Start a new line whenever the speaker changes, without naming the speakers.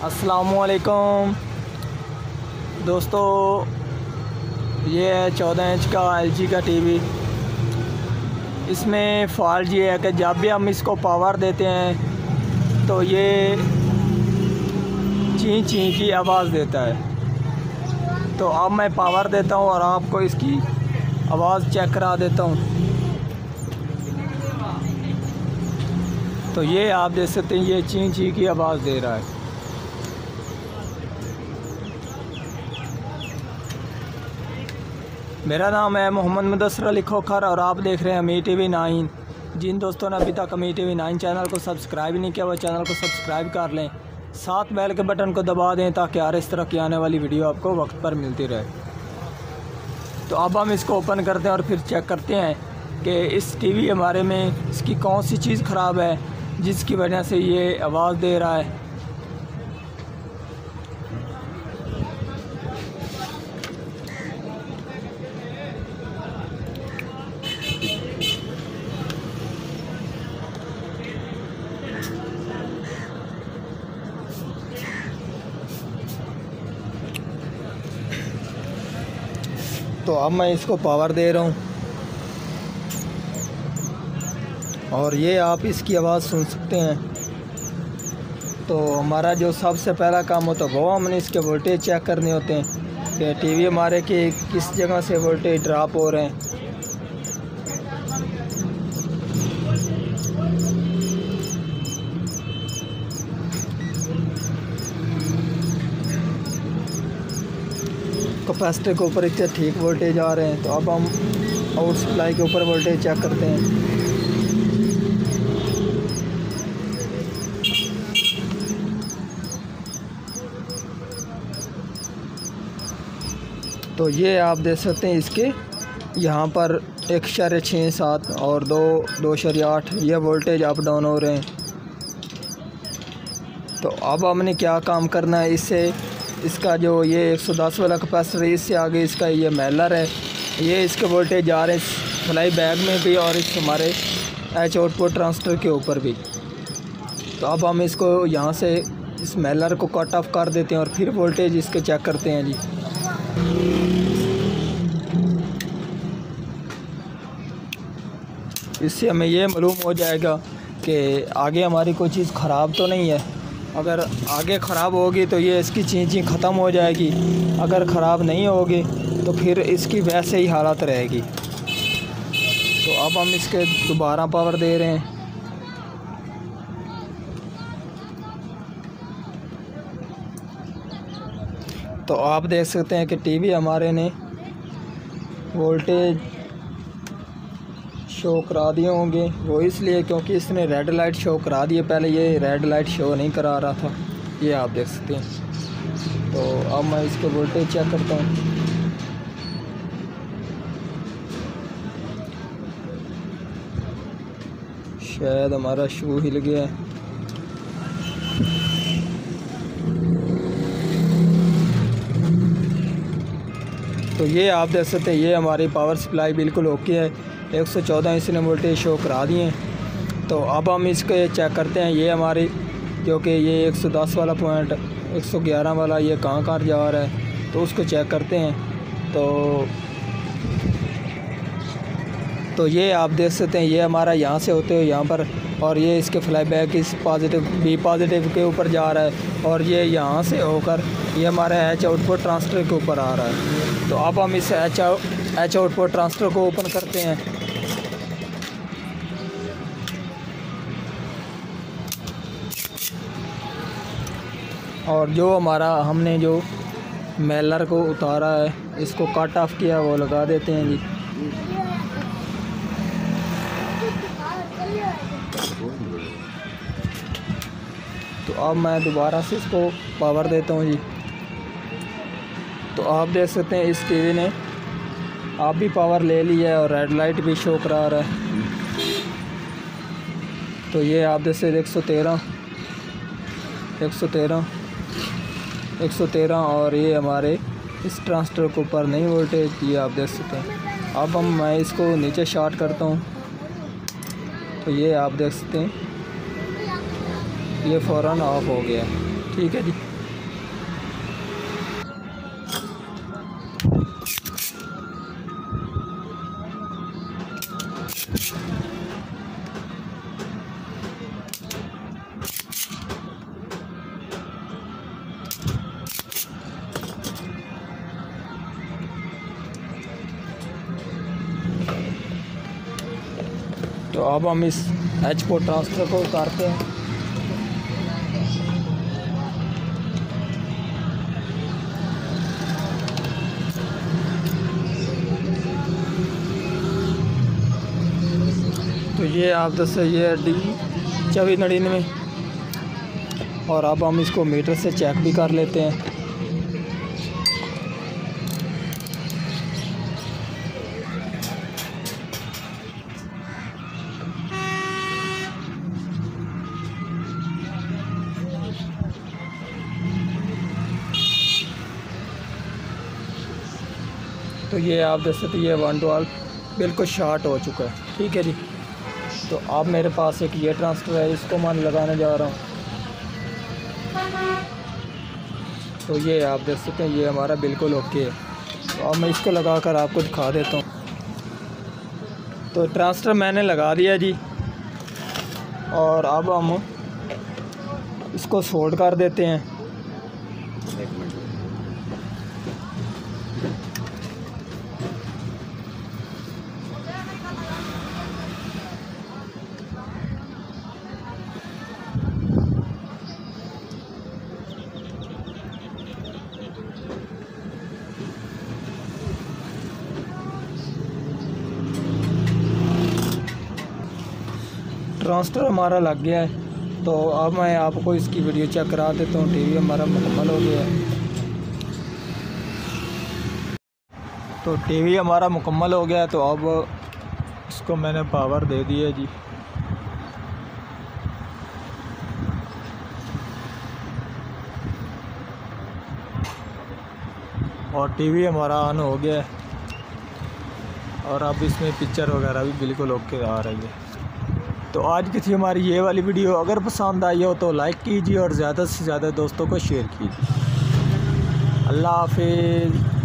अस्सलामुअलैकुम दोस्तों, ये है 14 इंच का LG का टीवी। इसमें फ़ॉल्ट ये है कि जब भी हम इसको पावर देते हैं तो ये चीं चीं की आवाज़ देता है। तो अब मैं पावर देता हूँ और आपको इसकी आवाज़ चेक करा देता हूँ। तो ये आप देख सकते हैं, ये चीं चीं की आवाज़ दे रहा है। मेरा नाम है मोहम्मद मुदस्सिर अली खोखर और आप देख रहे हैं अमीर TV 9। जिन दोस्तों ने अभी तक अमीर TV 9 चैनल को सब्सक्राइब नहीं किया वो चैनल को सब्सक्राइब कर लें, साथ बेल के बटन को दबा दें ताकि हर इस तरह की आने वाली वीडियो आपको वक्त पर मिलती रहे। तो अब हम इसको ओपन करते हैं और फिर चेक करते हैं कि इस टीवी हमारे में इसकी कौन सी चीज़ ख़राब है जिसकी वजह से ये आवाज़ दे रहा है। तो अब मैं इसको पावर दे रहा हूँ और ये आप इसकी आवाज़ सुन सकते हैं। तो हमारा जो सबसे पहला काम होता है वो हमने इसके वोल्टेज चेक करने होते हैं कि टीवी हमारे के किस जगह से वोल्टेज ड्रॉप हो रहे हैं। कैपेसिटर के ऊपर इससे ठीक वोल्टेज आ रहे हैं। तो अब हम आउट सप्लाई के ऊपर वोल्टेज चेक करते हैं। तो ये आप देख सकते हैं, इसके यहाँ पर 1.67 और 2.8 ये वोल्टेज अप डाउन हो रहे हैं। तो अब हमने क्या काम करना है, इससे इसका जो ये 110 वाला कैपेसिटर है, इससे आगे इसका ये मेलर है, ये इसके वोल्टेज जा रहे हैं फ्लाई बैग में भी और इस हमारे एच आउटपुट ट्रांजिस्टर के ऊपर भी। तो अब हम इसको यहाँ से इस मेलर को कट ऑफ कर देते हैं और फिर वोल्टेज इसके चेक करते हैं जी। इससे हमें ये मालूम हो जाएगा कि आगे हमारी कोई चीज़ ख़राब तो नहीं है। अगर आगे ख़राब होगी तो ये इसकी चीज़ ख़त्म हो जाएगी, अगर ख़राब नहीं होगी तो फिर इसकी वैसे ही हालत रहेगी। तो अब हम इसके दोबारा पावर दे रहे हैं। तो आप देख सकते हैं कि टीवी हमारे ने वोल्टेज शो करा दिए होंगे, वो इसलिए क्योंकि इसने रेड लाइट शो करा दी है। पहले ये रेड लाइट शो नहीं करा रहा था, ये आप देख सकते हैं। तो अब मैं इसके वोल्टेज चेक करता हूँ। शायद हमारा शू हिल गया है। तो ये आप देख सकते हैं, ये हमारी पावर सप्लाई बिल्कुल ओके है। 114 इसने वोल्टेज शो करा दिए हैं। तो अब हम इसको चेक करते हैं, ये हमारी जो कि ये 110 वाला पॉइंट 111 वाला ये कहाँ जा रहा है, तो उसको चेक करते हैं। तो ये आप देख सकते हैं, ये हमारा यहाँ से होते हुए यहाँ पर, और ये इसके फ्लाई बैक इस बी पॉजिटिव के ऊपर जा रहा है और ये यहाँ से होकर ये हमारा एच आउटपुट ट्रांजिस्टर के ऊपर आ रहा है। तो अब हम इस एच आउटपुट ट्रांजिस्टर को ओपन करते हैं। और जो हमारा हमने जो मेलर को उतारा है, इसको कट ऑफ किया, वो लगा देते हैं जी। तो अब मैं दोबारा से इसको पावर देता हूँ जी। तो आप देख सकते हैं इस टीवी ने आप भी पावर ले ली है और रेड लाइट भी शो करा रहा है। तो ये आप देख सकते 113 और ये हमारे इस ट्रांजिस्टर के ऊपर नहीं वोल्टेज, ये आप देख सकते हैं। अब मैं इसको नीचे शॉर्ट करता हूँ तो ये आप देख सकते हैं, ये फ़ौरन ऑफ हो गया। ठीक है जी। तो अब हम इस एच पोर्ट ट्रांसफ़र को करते हैं। तो ये आप दस ये D2499 और अब हम इसको मीटर से चेक भी कर लेते हैं। तो ये आप देख सकते ये 112 बिल्कुल शॉर्ट हो चुका है। ठीक है जी। तो अब मेरे पास एक ये ट्रांसफ़र है, इसको मैं लगाने जा रहा हूँ। तो ये आप देख सकते हैं ये हमारा बिल्कुल ओके है। तो अब मैं इसको लगा कर आपको दिखा देता हूँ। तो ट्रांसफ़र मैंने लगा दिया जी और अब हम इसको सोल्ड कर देते हैं। ट्रांसफ़र हमारा लग गया है। तो अब मैं आपको इसकी वीडियो चेक करा देता हूँ। टीवी हमारा मुकम्मल हो गया है। तो टीवी हमारा मुकम्मल हो गया है। तो अब इसको मैंने पावर दे दी है जी। और टीवी हमारा ऑन हो गया है और अब इसमें पिक्चर वगैरह भी बिल्कुल ओके आ रही है। तो आज की थी हमारी ये वाली वीडियो। अगर पसंद आई हो तो लाइक कीजिए और ज़्यादा से ज़्यादा दोस्तों को शेयर कीजिए। अल्लाह हाफिज़।